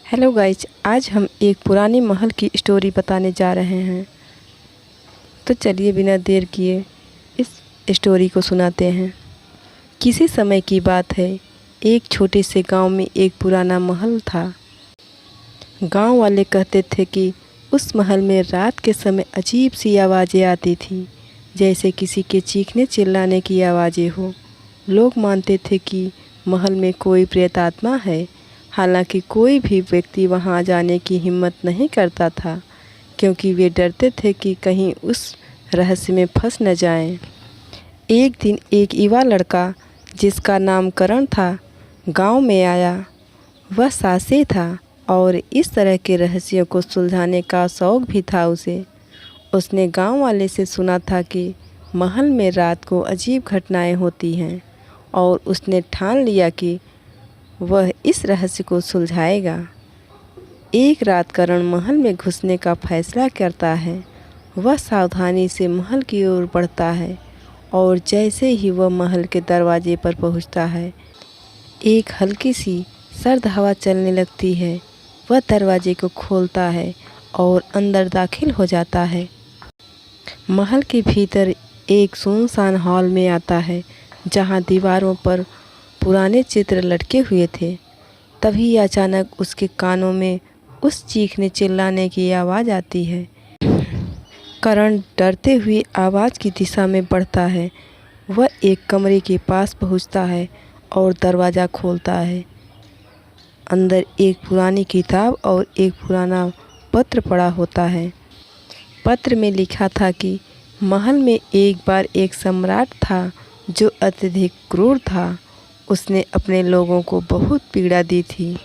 Hello guys, आज हम एक पुराने महल की स्टोरी बताने जा रहे हैं। तो चलिए बिना देर किए इस स्टोरी को सुनाते हैं। किसी समय की बात है, एक छोटे से गांव में एक पुराना महल था। गांव वाले कहते थे कि उस महल में रात के समय अजीब सी आवाज़ें आती थी, जैसे किसी के चीखने चिल्लाने की आवाज़ें हो। लोग मानते थे कि महल में कोई प्रेतात्मा है। हालांकि कोई भी व्यक्ति वहां जाने की हिम्मत नहीं करता था, क्योंकि वे डरते थे कि कहीं उस रहस्य में फंस न जाएं। एक दिन एक युवा लड़का, जिसका नाम करण था, गांव में आया। वह साहसी था और इस तरह के रहस्यों को सुलझाने का शौक भी था उसे। उसने गांव वाले से सुना था कि महल में रात को अजीब घटनाएं होती हैं, और उसने ठान लिया कि वह इस रहस्य को सुलझाएगा। एक रात करण महल में घुसने का फैसला करता है। वह सावधानी से महल की ओर बढ़ता है, और जैसे ही वह महल के दरवाजे पर पहुंचता है, एक हल्की सी सर्द हवा चलने लगती है। वह दरवाजे को खोलता है और अंदर दाखिल हो जाता है। महल के भीतर एक सुनसान हॉल में आता है, जहां दीवारों पर पुराने चित्र लटके हुए थे। तभी अचानक उसके कानों में उस चीखने चिल्लाने की आवाज़ आती है। करण डरते हुए आवाज़ की दिशा में बढ़ता है। वह एक कमरे के पास पहुंचता है और दरवाज़ा खोलता है। अंदर एक पुरानी किताब और एक पुराना पत्र पड़ा होता है। पत्र में लिखा था कि महल में एक बार एक सम्राट था, जो अत्यधिक क्रूर था। उसने अपने लोगों को बहुत पीड़ा दी थी,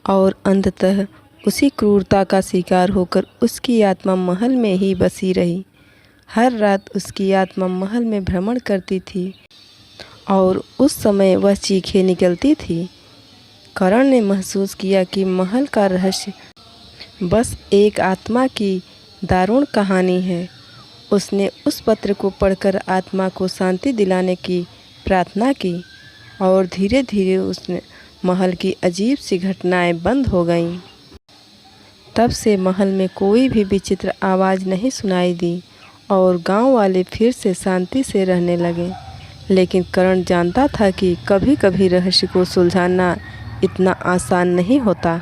और अंततः उसी क्रूरता का शिकार होकर उसकी आत्मा महल में ही बसी रही। हर रात उसकी आत्मा महल में भ्रमण करती थी, और उस समय वह चीखें निकलती थी। करण ने महसूस किया कि महल का रहस्य बस एक आत्मा की दारुण कहानी है। उसने उस पत्र को पढ़कर आत्मा को शांति दिलाने की प्रार्थना की, और धीरे धीरे उसने महल की अजीब सी घटनाएं बंद हो गईं। तब से महल में कोई भी विचित्र आवाज़ नहीं सुनाई दी, और गांव वाले फिर से शांति से रहने लगे। लेकिन करण जानता था कि कभी कभी रहस्य को सुलझाना इतना आसान नहीं होता।